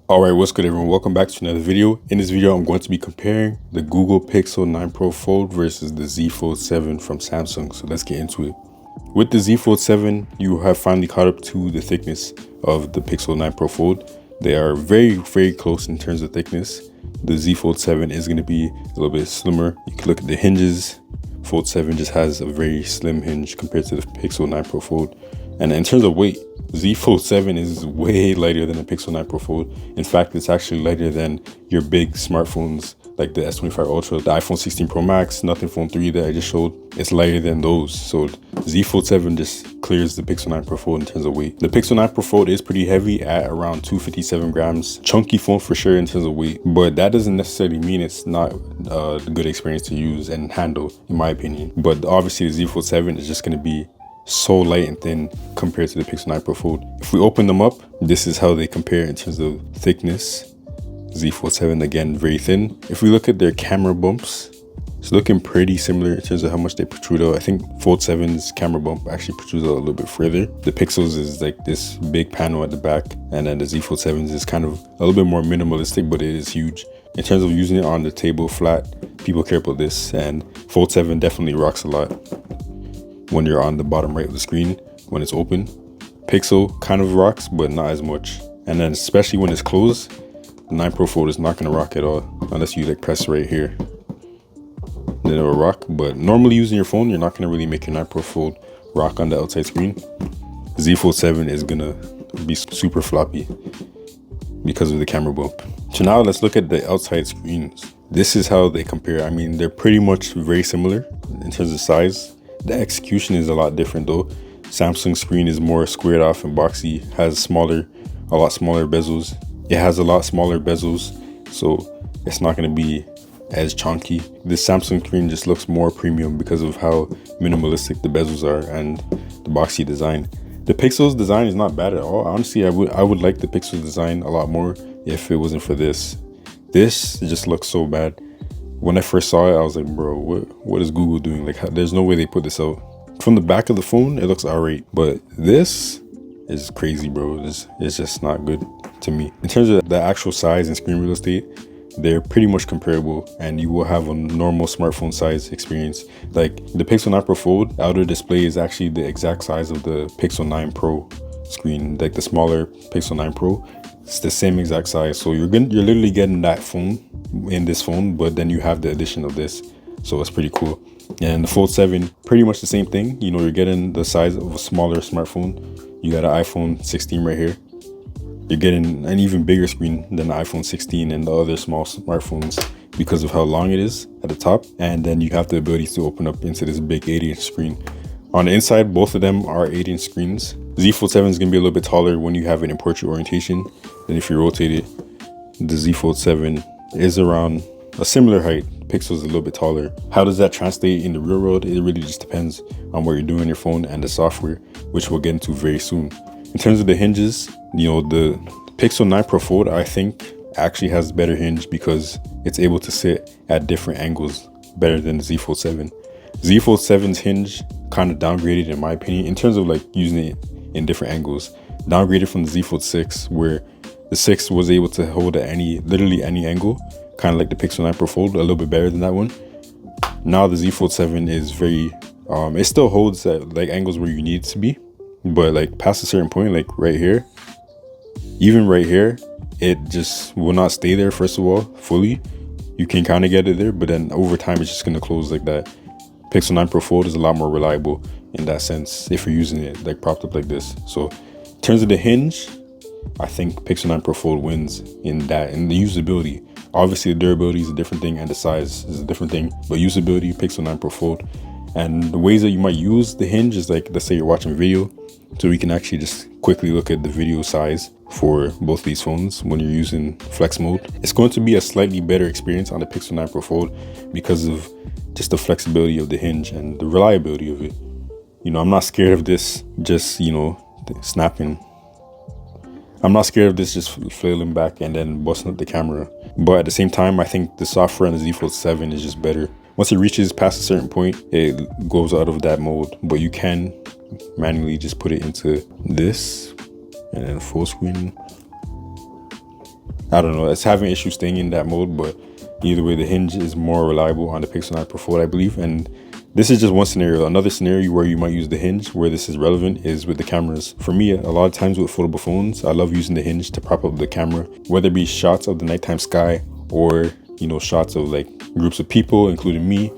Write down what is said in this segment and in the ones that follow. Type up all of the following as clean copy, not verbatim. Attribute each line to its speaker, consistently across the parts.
Speaker 1: Alright, what's good everyone? Welcome back to another video. In this video, I'm going to be comparing the Google Pixel 9 Pro Fold versus the Z Fold 7 from Samsung. So let's get into it. With the Z Fold 7, you have finally caught up to the thickness of the Pixel 9 Pro Fold. They are very, very close in terms of thickness. The Z Fold 7 is going to be a little bit slimmer. You can look at the hinges. Fold 7 just has a very slim hinge compared to the Pixel 9 Pro Fold. And in terms of weight, Z Fold 7 is way lighter than the Pixel 9 Pro Fold. In fact, it's actually lighter than your big smartphones like the S25 Ultra, the iPhone 16 Pro Max, Nothing Phone 3 that I just showed. It's lighter than those. So Z Fold 7 just clears the Pixel 9 Pro Fold in terms of weight. The Pixel 9 Pro Fold is pretty heavy at around 257 grams. Chunky phone for sure in terms of weight, but that doesn't necessarily mean it's not a good experience to use and handle, in my opinion. But obviously the Z Fold 7 is just going to be so light and thin compared to the Pixel 9 Pro Fold. If we open them up, this is how they compare in terms of thickness. Z Fold 7, again, very thin. If we look at their camera bumps, it's looking pretty similar in terms of how much they protrude out. I think Fold 7's camera bump actually protrudes out a little bit further. The Pixels is like this big panel at the back, and then the Z Fold 7's is kind of a little bit more minimalistic, but it is huge. In terms of using it on the table flat, people care about this, and Fold 7 definitely rocks a lot when you're on the bottom right of the screen when it's open. Pixel kind of rocks, but not as much. And then especially when it's closed, the 9 Pro Fold is not going to rock at all unless you like press right here. Then it'll rock, but normally using your phone, you're not going to really make your 9 Pro Fold rock on the outside screen. Z Fold 7 is going to be super floppy because of the camera bump. So now let's look at the outside screens. This is how they compare. I mean, they're pretty much very similar in terms of size. The execution is a lot different though. Samsung screen is more squared off and boxy, has a lot smaller bezels. It has a lot smaller bezels, so it's not going to be as chunky. This Samsung screen just looks more premium because of how minimalistic the bezels are and the boxy design. The Pixel's design is not bad at all. Honestly, I would like the Pixel's design a lot more if it wasn't for this. This just looks so bad. When I first saw it, I was like, bro, what is Google doing? Like, there's no way they put this out. From the back of the phone, it looks alright, but this is crazy, bro. It's just not good to me. In terms of the actual size and screen real estate, they're pretty much comparable, and you will have a normal smartphone size experience. Like the Pixel 9 Pro Fold outer display is actually the exact size of the Pixel 9 Pro screen, like the smaller Pixel 9 Pro. It's the same exact size, so you're literally getting that phone in this phone, but then you have the addition of this, so it's pretty cool. And the Fold 7, pretty much the same thing. You know, you're getting the size of a smaller smartphone. You got an iPhone 16 right here. You're getting an even bigger screen than the iPhone 16 and the other small smartphones because of how long it is at the top. And then you have the ability to open up into this big 8-inch screen. On the inside, both of them are 8-inch screens. Z Fold 7 is going to be a little bit taller when you have it in portrait orientation than if you rotate it. The Z Fold 7 is around a similar height. Pixel is a little bit taller. How does that translate in the real world? It really just depends on what you're doing on your phone and the software, which we'll get into very soon. In terms of the hinges, you know, the Pixel 9 Pro Fold, I think, actually has better hinge because it's able to sit at different angles better than the Z Fold 7. Z Fold 7's hinge kind of downgraded, in my opinion, in terms of like using it in different angles. Downgraded from the Z Fold 6, where the 6 was able to hold at literally any angle, kind of like the Pixel 9 Pro Fold, a little bit better than that one. Now the Z Fold 7 is very, it still holds at like angles where you need it to be, but like past a certain point, like right here, even right here, it just will not stay there. First of all, fully, you can kind of get it there, but then over time, it's just going to close like that. Pixel 9 Pro Fold is a lot more reliable in that sense if you're using it like propped up like this. So in terms of the hinge, I think Pixel 9 Pro Fold wins in that, and the usability. Obviously, the durability is a different thing and the size is a different thing, but usability, Pixel 9 Pro Fold. And the ways that you might use the hinge is like, let's say you're watching video, so we can actually just quickly look at the video size for both these phones when you're using flex mode. It's going to be a slightly better experience on the Pixel 9 Pro Fold because of just the flexibility of the hinge and the reliability of it. You know, I'm not scared of this just, you know, snapping. I'm not scared of this just flailing back and then busting up the camera. But at the same time, I think the software on the Z Fold 7 is just better. Once it reaches past a certain point, it goes out of that mode, but you can manually just put it into this and then full screen. I don't know, it's having issues staying in that mode, but either way, the hinge is more reliable on the Pixel 9 Pro Fold, I believe. And this is just one scenario. Another scenario where you might use the hinge, where this is relevant, is with the cameras. For me, a lot of times with foldable phones, I love using the hinge to prop up the camera, whether it be shots of the nighttime sky or, you know, shots of like groups of people, including me.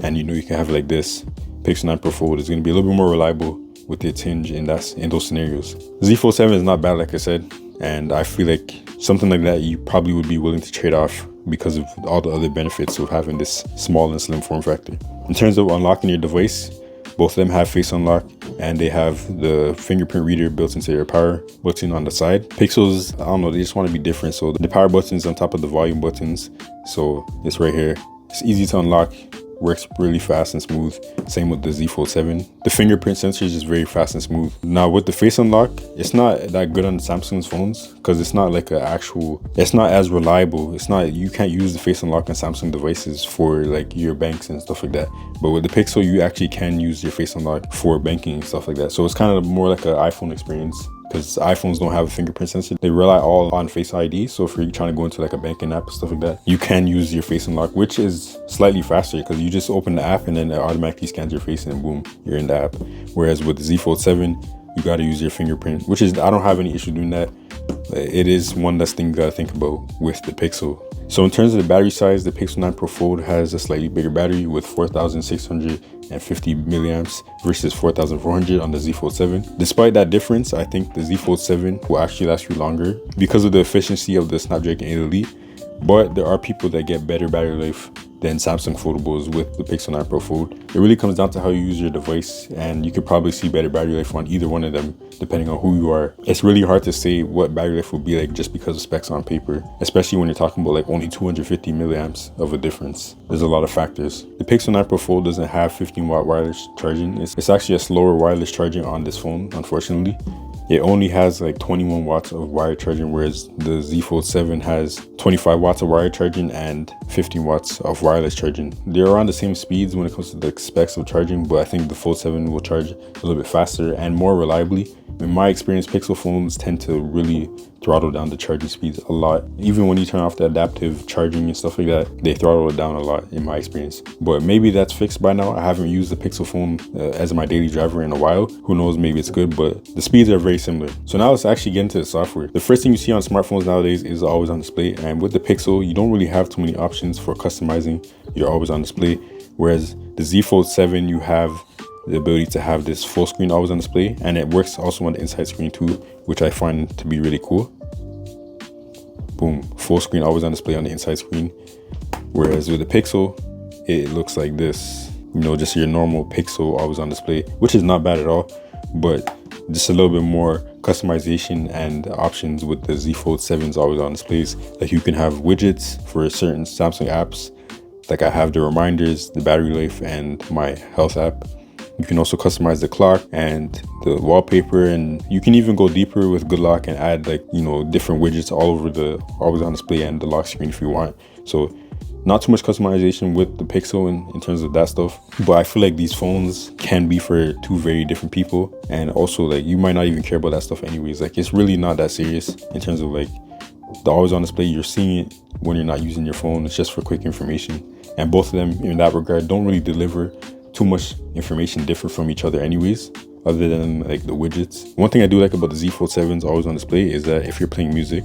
Speaker 1: And you know, you can have like this. Pixel 9 Pro Fold is going to be a little bit more reliable with its hinge in those scenarios. Z Fold 7 is not bad, like I said, and I feel like something like that you probably would be willing to trade off because of all the other benefits of having this small and slim form factor. In terms of unlocking your device, both of them have face unlock and they have the fingerprint reader built into their power button on the side. Pixels, I don't know, they just want to be different. So the power button is on top of the volume buttons. So it's right here. It's easy to unlock, works really fast and smooth. Same with the Z Fold 7. The fingerprint sensor is just very fast and smooth. Now with the face unlock, it's not that good on Samsung's phones because it's not like it's not as reliable. You can't use the face unlock on Samsung devices for like your banks and stuff like that. But with the Pixel, you actually can use your face unlock for banking and stuff like that. So it's kind of more like an iPhone experience, because iPhones don't have a fingerprint sensor. They rely all on Face ID. So if you're trying to go into like a banking app and stuff like that, you can use your face unlock, which is slightly faster because you just open the app and then it automatically scans your face and boom, you're in the app. Whereas with the Z Fold 7, you got to use your fingerprint, which is, I don't have any issue doing that. It is one less thing you got to think about with the Pixel. So in terms of the battery size, the Pixel 9 Pro Fold has a slightly bigger battery with 4,650 milliamps versus 4,400 on the Z Fold 7. Despite that difference, I think the Z Fold 7 will actually last you longer because of the efficiency of the Snapdragon 8 Elite. But there are people that get better battery life than Samsung foldables with the Pixel 9 Pro Fold. It really comes down to how you use your device, and you could probably see better battery life on either one of them depending on who you are. It's really hard to say what battery life will be like just because of specs on paper, especially when you're talking about like only 250 milliamps of a difference. There's a lot of factors. The Pixel 9 Pro Fold doesn't have 15-watt wireless charging. It's actually a slower wireless charging on this phone, unfortunately. It only has like 21 watts of wire charging, whereas the Z Fold 7 has 25 watts of wire charging and 15 watts of wireless charging. They're around the same speeds when it comes to the specs of charging, but I think the Fold 7 will charge a little bit faster and more reliably. In my experience, Pixel phones tend to really throttle down the charging speeds a lot. Even when you turn off the adaptive charging and stuff like that, they throttle it down a lot in my experience. But maybe that's fixed by now. I haven't used the Pixel phone as my daily driver in a while. Who knows, maybe it's good, but the speeds are very similar. So now let's actually get into the software. The first thing you see on smartphones nowadays is always on display. And with the Pixel, you don't really have too many options for customizing your always on display. Whereas the Z Fold 7, you have the ability to have this full screen always on display, and it works also on the inside screen too, which I find to be really cool. Boom, full screen always on display on the inside screen. Whereas with the Pixel, it looks like this, you know, just your normal Pixel always on display, which is not bad at all, but just a little bit more customization and options with the Z Fold 7's always on displays. Like you can have widgets for certain Samsung apps, like I have the reminders, the battery life, and my health app. You can also customize the clock and the wallpaper, and you can even go deeper with Good Lock and add like, you know, different widgets all over the always on display and the lock screen if you want. So not too much customization with the Pixel in terms of that stuff, but I feel like these phones can be for two very different people, and also like you might not even care about that stuff anyways. Like it's really not that serious in terms of like the always on display. You're seeing it when you're not using your phone. It's just for quick information, and both of them in that regard don't really deliver too much information different from each other anyways, other than like the widgets. One thing I do like about the Z Fold 7's always on display is that if you're playing music,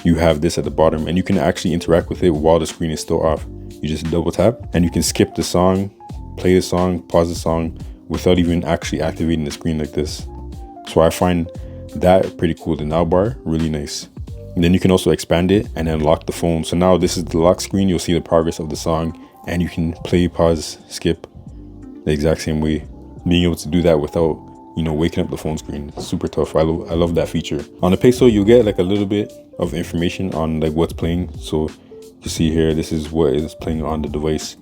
Speaker 1: you have this at the bottom and you can actually interact with it while the screen is still off. You just double tap and you can skip the song, play the song, pause the song without even actually activating the screen like this. So I find that pretty cool. The now bar, really nice. And then you can also expand it and then lock the phone. So now this is the lock screen. You'll see the progress of the song, and you can play, pause, skip the exact same way. Being able to do that without, you know, waking up the phone screen, it's super tough. I love that feature. On the Pixel, you'll get like a little bit of information on like what's playing. So you see here, this is what is playing on the device.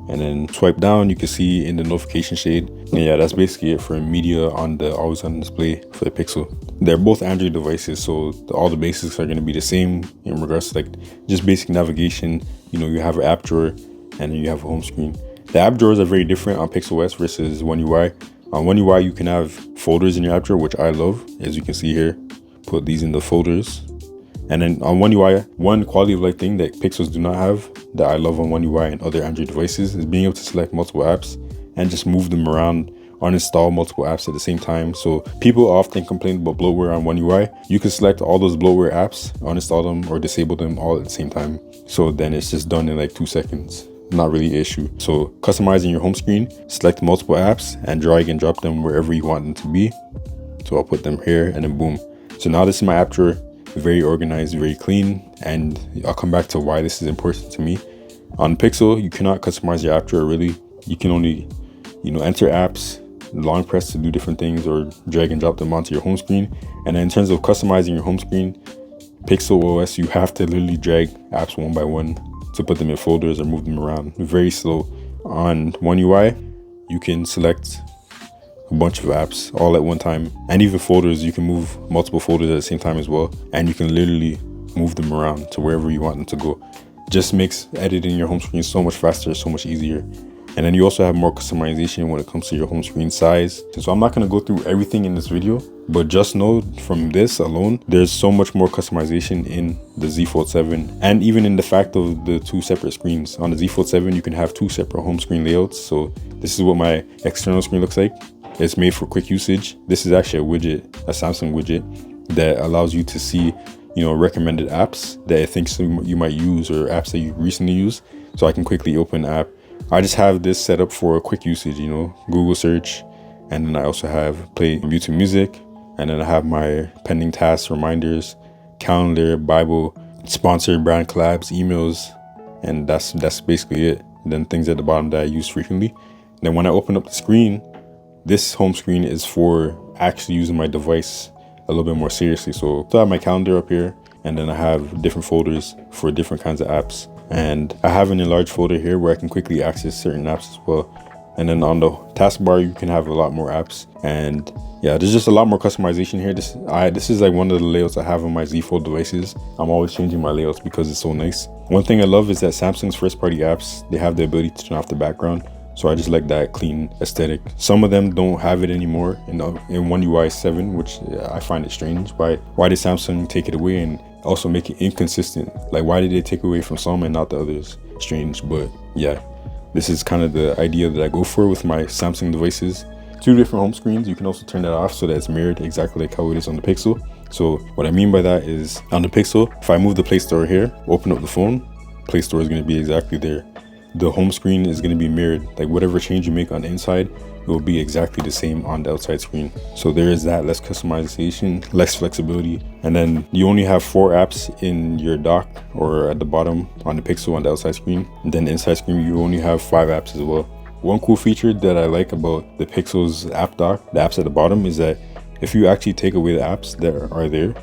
Speaker 1: And then swipe down, you can see in the notification shade. And yeah, that's basically it for media on the always on display for the Pixel. They're both Android devices, so all the basics are going to be the same in regards to like just basic navigation. You know, you have an app drawer and then you have a home screen. The app drawers are very different on PixelOS versus One UI. On One UI, you can have folders in your app drawer, which I love. As you can see here, put these in the folders. And then on One UI, one quality of life thing that Pixels do not have that I love on One UI and other Android devices is being able to select multiple apps and just move them around, uninstall multiple apps at the same time. So people often complain about bloatware on One UI. You can select all those bloatware apps, uninstall them or disable them all at the same time. So then it's just done in like 2 seconds. Not really an issue. So customizing your home screen, select multiple apps and drag and drop them wherever you want them to be. So I'll put them here and then boom. So now this is my app drawer, very organized, very clean. And I'll come back to why this is important to me. On Pixel, you cannot customize your app drawer really. You can only, enter apps, long press to do different things or drag and drop them onto your home screen. And then in terms of customizing your home screen, Pixel OS, you have to literally drag apps one by one to put them in folders or move them around. Very slow. On One UI, you can select a bunch of apps all at one time, and even folders. You can move multiple folders at the same time as well, and you can literally move them around to wherever you want them to go. Just makes editing your home screen so much faster, so much easier. And then you also have more customization when it comes to your home screen size. So I'm not going to go through everything in this video, but just know from this alone, there's so much more customization in the Z Fold 7, and even in the fact of the 2 separate screens. On the Z Fold 7, you can have 2 separate home screen layouts. So this is what my external screen looks like. It's made for quick usage. This is actually a widget, a Samsung widget that allows you to see, recommended apps that it thinks you might use or apps that you recently used. So I can quickly open an app. I just have this set up for quick usage, Google search. And then I also have play YouTube music. And then I have my pending tasks, reminders, calendar, Bible, sponsored brand collabs, emails. And that's basically it. And then things at the bottom that I use frequently. And then when I open up the screen, this home screen is for actually using my device a little bit more seriously. So I have my calendar up here, and then I have different folders for different kinds of apps. And I have an enlarged folder here where I can quickly access certain apps as well. And then on the taskbar, you can have a lot more apps. And yeah, there's just a lot more customization here. This is like one of the layouts I have on my Z Fold devices. I'm always changing my layouts because it's so nice. One thing I love is that Samsung's first-party apps, they have the ability to turn off the background. So I just like that clean aesthetic. Some of them don't have it anymore in One UI 7, which I find it strange. Why did Samsung take it away and also make it inconsistent? Like, why did they take away from some and not the others? Strange, but yeah, this is kind of the idea that I go for with my Samsung devices. 2 different home screens. You can also turn that off so that it's mirrored exactly like how it is on the Pixel. So what I mean by that is on the Pixel, if I move the Play Store here, open up the phone, Play Store is going to be exactly there. The home screen is going to be mirrored. Like whatever change you make on the inside, it will be exactly the same on the outside screen. So there is that, less customization, less flexibility. And then you only have 4 apps in your dock or at the bottom on the Pixel on the outside screen. And then the inside screen, you only have 5 apps as well. One cool feature that I like about the Pixel's app dock, the apps at the bottom, is that if you actually take away the apps that are there,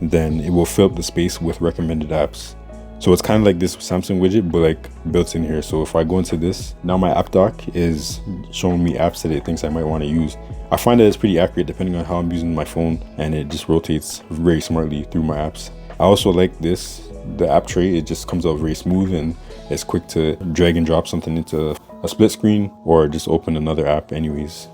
Speaker 1: then it will fill up the space with recommended apps. So it's kind of like this Samsung widget, but like built in here. So if I go into this, now my app dock is showing me apps that it thinks I might want to use. I find that it's pretty accurate depending on how I'm using my phone, and it just rotates very smartly through my apps. I also like this, the app tray, it just comes out very smooth and it's quick to drag and drop something into a split screen or just open another app anyways.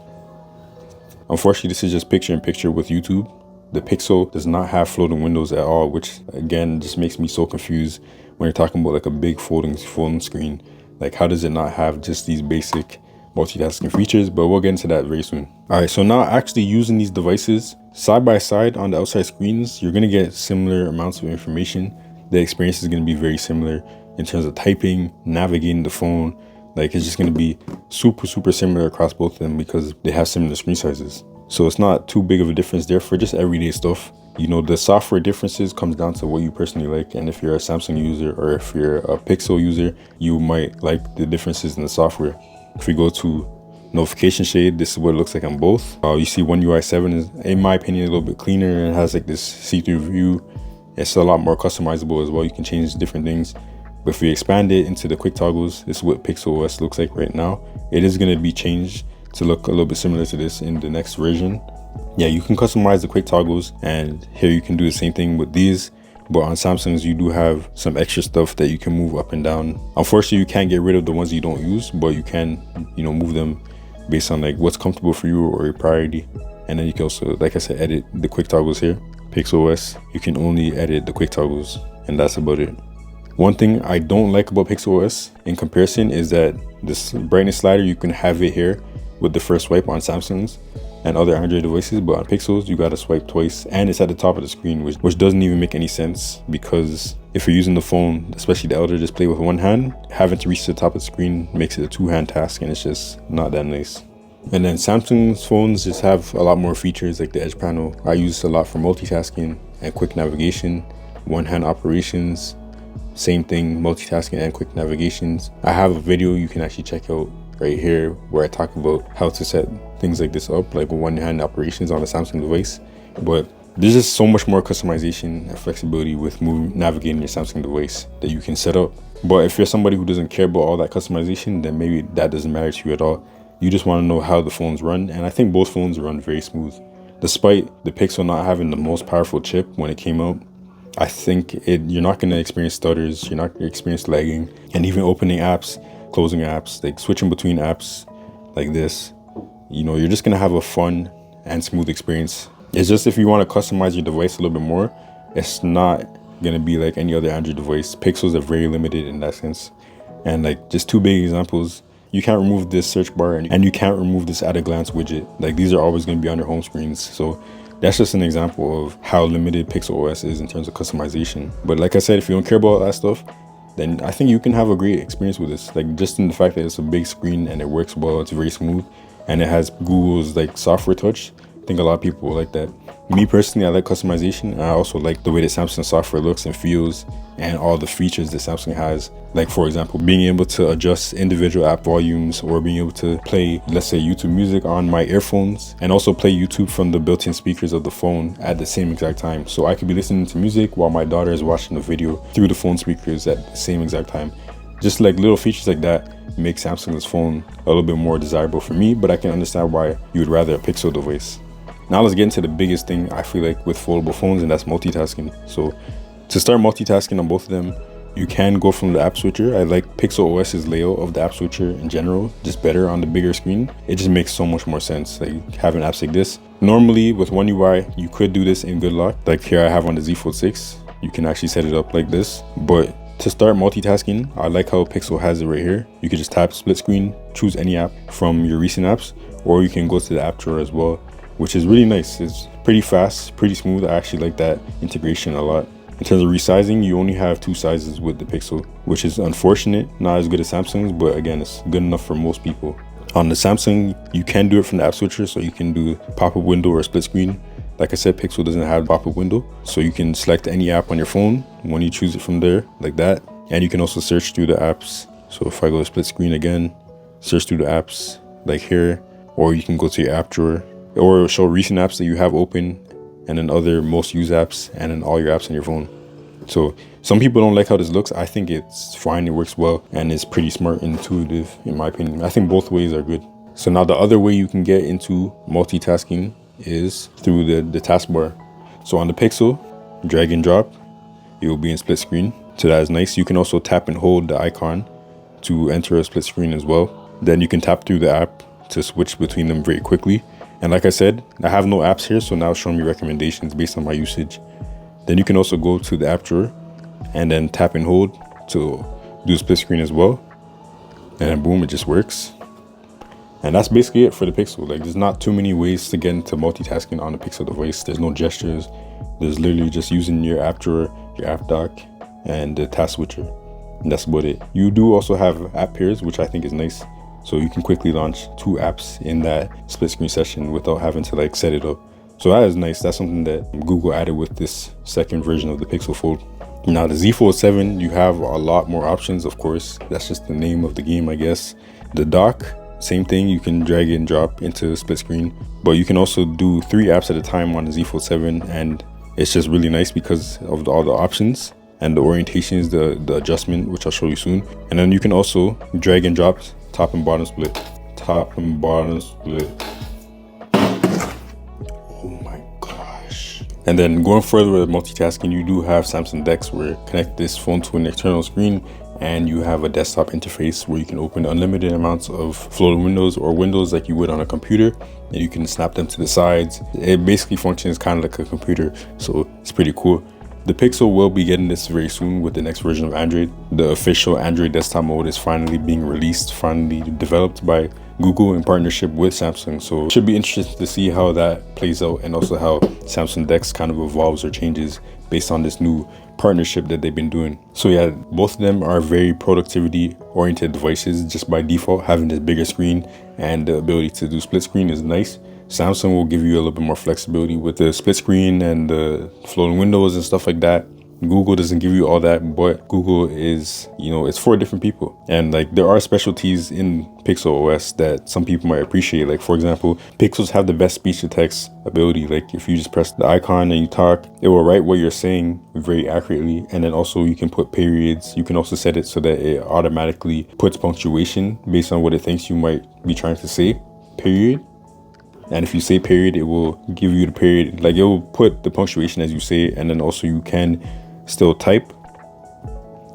Speaker 1: Unfortunately, this is just picture in picture with YouTube. The Pixel does not have floating windows at all, which again just makes me so confused when you're talking about like a big folding phone screen. Like, how does it not have just these basic multitasking features? But we'll get into that very soon. All right, so now actually using these devices side by side on the outside screens, you're gonna get similar amounts of information. The experience is gonna be very similar in terms of typing, navigating the phone. Like, it's just gonna be super similar across both of them because they have similar screen sizes. So it's not too big of a difference there for just everyday stuff. The software differences comes down to what you personally like. And if you're a Samsung user or if you're a Pixel user, you might like the differences in the software. If we go to notification shade, this is what it looks like on both. You see One UI 7 is, in my opinion, a little bit cleaner and has like this see-through view. It's a lot more customizable as well. You can change different things. But if we expand it into the quick toggles, this is what Pixel OS looks like right now. It is going to be changed to look a little bit similar to this in the next version. Yeah, you can customize the quick toggles, and here you can do the same thing with these. But on Samsung's, you do have some extra stuff that you can move up and down. Unfortunately, you can't get rid of the ones you don't use, but you can, move them based on like what's comfortable for you or your priority. And then you can also, like I said, edit the quick toggles here. PixelOS, you can only edit the quick toggles, and that's about it. One thing I don't like about PixelOS in comparison is that this brightness slider, you can have it here with the first swipe on Samsung's and other Android devices, but on Pixels you gotta swipe twice, and it's at the top of the screen, which doesn't even make any sense, because if you're using the phone, especially the outer display, with one hand, having to reach to the top of the screen makes it a two-hand task, and it's just not that nice. And then Samsung's phones just have a lot more features, like the edge panel. I use it a lot for multitasking and quick navigation, one-hand operations, same thing, multitasking and quick navigations. I have a video you can actually check out right here where I talk about how to set things like this up, like one-hand operations on a Samsung device. But there's just so much more customization and flexibility with navigating your Samsung device that you can set up. But if you're somebody who doesn't care about all that customization, then maybe that doesn't matter to you at all. You just want to know how the phones run, and I think both phones run very smooth. Despite the Pixel not having the most powerful chip when it came out, I think you're not going to experience stutters, you're not going to experience lagging, and even opening apps, closing apps, like switching between apps like this, you know, you're just going to have a fun and smooth experience. It's just if you want to customize your device a little bit more, it's not going to be like any other Android device. Pixels are very limited in that sense. And like just two big examples, you can't remove this search bar and you can't remove this at a glance widget. Like these are always going to be on your home screens. So that's just an example of how limited PixelOS is in terms of customization. But like I said, if you don't care about all that stuff, then I think you can have a great experience with this. Like just in the fact that it's a big screen and it works well, it's very smooth, and it has Google's like software touch. I think a lot of people will like that. Me personally, I like customization, and I also like the way that Samsung software looks and feels and all the features that Samsung has. Like for example, being able to adjust individual app volumes, or being able to play, let's say, YouTube music on my earphones and also play YouTube from the built-in speakers of the phone at the same exact time. So I could be listening to music while my daughter is watching the video through the phone speakers at the same exact time. Just like little features like that make Samsung's phone a little bit more desirable for me, but I can understand why you would rather a Pixel device. Now let's get into the biggest thing I feel like with foldable phones, and that's multitasking. So to start multitasking on both of them, you can go from the app switcher. I like PixelOS's layout of the app switcher in general, just better on the bigger screen. It just makes so much more sense, like having apps like this. Normally with One UI, you could do this in Good Lock. Like here I have on the Z Fold 6, you can actually set it up like this. But to start multitasking, I like how Pixel has it right here. You can just tap split screen, choose any app from your recent apps, or you can go to the app drawer as well, which is really nice. It's pretty fast, pretty smooth. I actually like that integration a lot. In terms of resizing, you only have two sizes with the Pixel, which is unfortunate, not as good as Samsung's, but again, it's good enough for most people. On the Samsung, you can do it from the app switcher, so you can do pop-up window or split screen. Like I said, Pixel doesn't have pop-up window, so you can select any app on your phone when you choose it from there, like that. And you can also search through the apps. So if I go to split screen again, search through the apps like here, or you can go to your app drawer, or it'll show recent apps that you have open, and then other most used apps, and then all your apps on your phone. So some people don't like how this looks. I think it's fine, it works well, and it's pretty smart and intuitive in my opinion. I think both ways are good. So now the other way you can get into multitasking is through the taskbar. So on the Pixel, drag and drop, it will be in split screen. So that is nice. You can also tap and hold the icon to enter a split screen as well. Then you can tap through the app to switch between them very quickly. And like I said, I have no apps here, so now it's showing me recommendations based on my usage. Then you can also go to the app drawer and then tap and hold to do a split screen as well. And then boom, it just works. And that's basically it for the Pixel. Like there's not too many ways to get into multitasking on a Pixel device. There's no gestures. There's literally just using your app drawer, your app dock, and the task switcher. And that's about it. You do also have app pairs, which I think is nice. So you can quickly launch two apps in that split screen session without having to like set it up. So that is nice. That's something that Google added with this second version of the Pixel Fold. Now the Z Fold 7, you have a lot more options, of course. That's just the name of the game, I guess. The dock, same thing. You can drag and drop into split screen, but you can also do 3 apps at a time on the Z Fold 7, and it's just really nice because of all the options and the orientations, the adjustment, which I'll show you soon. And then you can also drag and drop top and bottom split. Top and bottom split. Oh my gosh. And then going further with multitasking, you do have Samsung Dex, where you connect this phone to an external screen and you have a desktop interface where you can open unlimited amounts of floating windows or windows like you would on a computer. and you can snap them to the sides. It basically functions kind of like a computer, so it's pretty cool. The Pixel will be getting this very soon with the next version of Android. The official Android desktop mode is finally being released, finally developed by Google in partnership with Samsung. So it should be interesting to see how that plays out, and also how Samsung Dex kind of evolves or changes based on this new partnership that they've been doing. So yeah, both of them are very productivity oriented devices. Just by default, having this bigger screen and the ability to do split screen is nice. Samsung will give you a little bit more flexibility with the split screen and the floating windows and stuff like that. Google doesn't give you all that, but Google is, it's for different people. And like, there are specialties in Pixel OS that some people might appreciate. Like, for example, Pixels have the best speech to text ability. Like, if you just press the icon and you talk, it will write what you're saying very accurately. And then also you can put periods. You can also set it so that it automatically puts punctuation based on what it thinks you might be trying to say, period. And if you say period, it will give you the period, like it will put the punctuation as you say it. And then also you can still type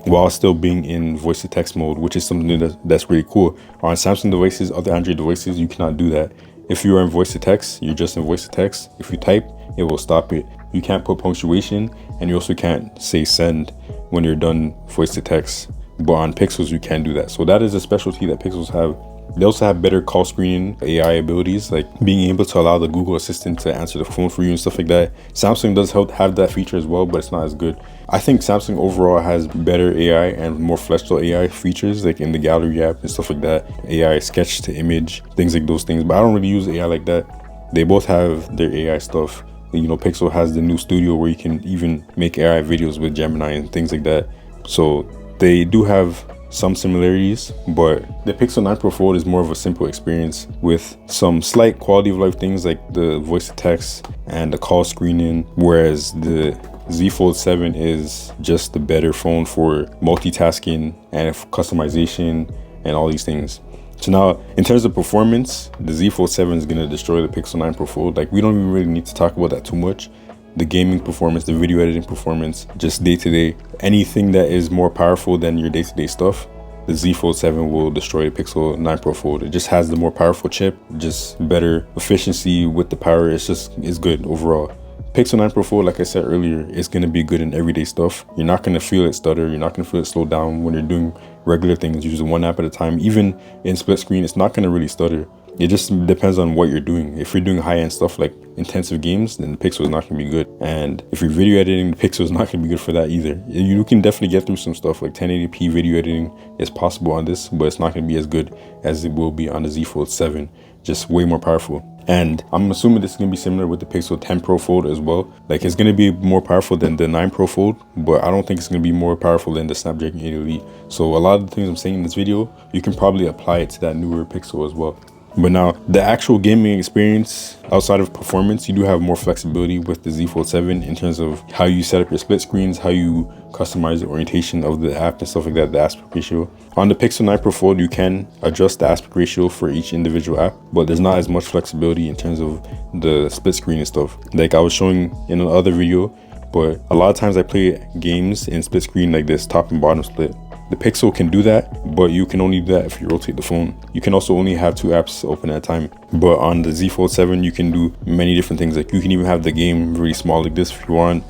Speaker 1: while still being in voice to text mode, which is something that's really cool. On Samsung devices, other Android devices, you cannot do that. If you are in voice to text, you're just in voice to text. If you type, it will stop it. You can't put punctuation, and you also can't say send when you're done voice to text. But on Pixels, you can do that. So that is a specialty that Pixels have. They also have better call screening AI abilities, like being able to allow the Google Assistant to answer the phone for you and stuff like that. Samsung does have that feature as well, but it's not as good. I think Samsung overall has better AI and more fleshed out AI features, like in the gallery app and stuff like that. AI sketch to image, things like those things. But I don't really use AI like that. They both have their AI stuff. Pixel has the new studio where you can even make AI videos with Gemini and things like that. So they do have some similarities, but the Pixel 9 Pro Fold is more of a simple experience with some slight quality of life things like the voice to text and the call screening, whereas the Z Fold 7 is just the better phone for multitasking and customization and all these things. So now, in terms of performance, the Z Fold 7 is going to destroy the Pixel 9 Pro Fold. Like, we don't even really need to talk about that too much. The gaming performance, the video editing performance, just day-to-day, anything that is more powerful than your day-to-day stuff, the Z Fold 7 will destroy the Pixel 9 Pro Fold. It just has the more powerful chip, just better efficiency with the power. It's good overall. Pixel 9 Pro Fold, like I said earlier, is going to be good in everyday stuff. You're not going to feel it stutter. You're not going to feel it slow down when you're doing regular things, using one app at a time. Even in split screen, it's not going to really stutter. It just depends on what you're doing. If you're doing high-end stuff like intensive games, then the Pixel is not going to be good. And if you're video editing, the Pixel is not going to be good for that either. You can definitely get through some stuff, like 1080p video editing is possible on this, but it's not going to be as good as it will be on the Z Fold 7. Just way more powerful. And I'm assuming this is going to be similar with the Pixel 10 Pro Fold as well. Like, it's going to be more powerful than the 9 Pro Fold, but I don't think it's going to be more powerful than the Snapdragon 8 Elite. So a lot of the things I'm saying in this video, you can probably apply it to that newer Pixel as well. But now, the actual gaming experience outside of performance, you do have more flexibility with the Z Fold 7 in terms of how you set up your split screens, how you customize the orientation of the app and stuff like that, the aspect ratio. On the Pixel 9 Pro Fold, you can adjust the aspect ratio for each individual app, but there's not as much flexibility in terms of the split screen and stuff. Like I was showing in another video, but a lot of times I play games in split screen like this, top and bottom split. The Pixel can do that, but you can only do that if you rotate the phone. You can also only have 2 apps open at a time. But on the Z Fold 7, you can do many different things. Like, you can even have the game really small like this if you want,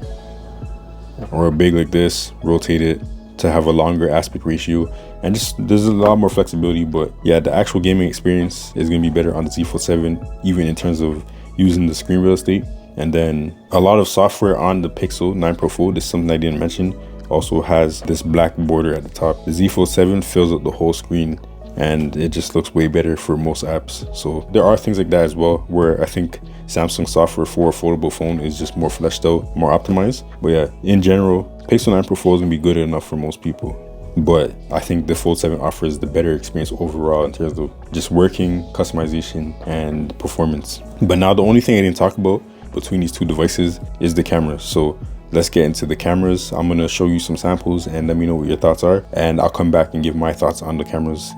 Speaker 1: or big like this, rotate it to have a longer aspect ratio. And just, there's a lot more flexibility. But yeah, the actual gaming experience is going to be better on the Z Fold 7, even in terms of using the screen real estate. And then a lot of software on the Pixel 9 Pro Fold is something I didn't mention. Also has this black border at the top. The Z Fold 7 fills up the whole screen, and it just looks way better for most apps. So there are things like that as well, where I think Samsung software for a foldable phone is just more fleshed out, more optimized. But yeah, in general, Pixel 9 Pro Fold is gonna be good enough for most people. But I think the Fold 7 offers the better experience overall in terms of just working, customization, and performance. But now the only thing I didn't talk about between these two devices is the camera. So let's get into the cameras. I'm going to show you some samples and let me know what your thoughts are. And I'll come back and give my thoughts on the cameras.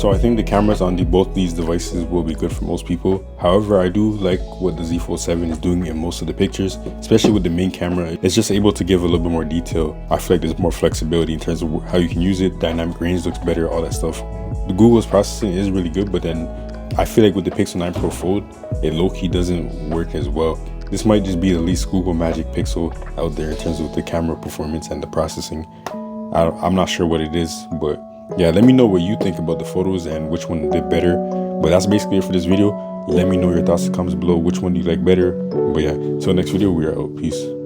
Speaker 1: So I think the cameras on both these devices will be good for most people. However, I do like what the Z Fold 7 is doing in most of the pictures, especially with the main camera. It's just able to give a little bit more detail. I feel like there's more flexibility in terms of how you can use it. Dynamic range looks better, all that stuff. The Google's processing is really good, but then I feel like with the Pixel 9 Pro Fold, it low-key doesn't work as well. This might just be the least Google Magic Pixel out there in terms of the camera performance and the processing. I'm not sure what it is, but yeah, let me know what you think about the photos and which one did better. But that's basically it for this video. Let me know your thoughts in the comments below. Which one do you like better? But yeah, till next video, we are out. Peace.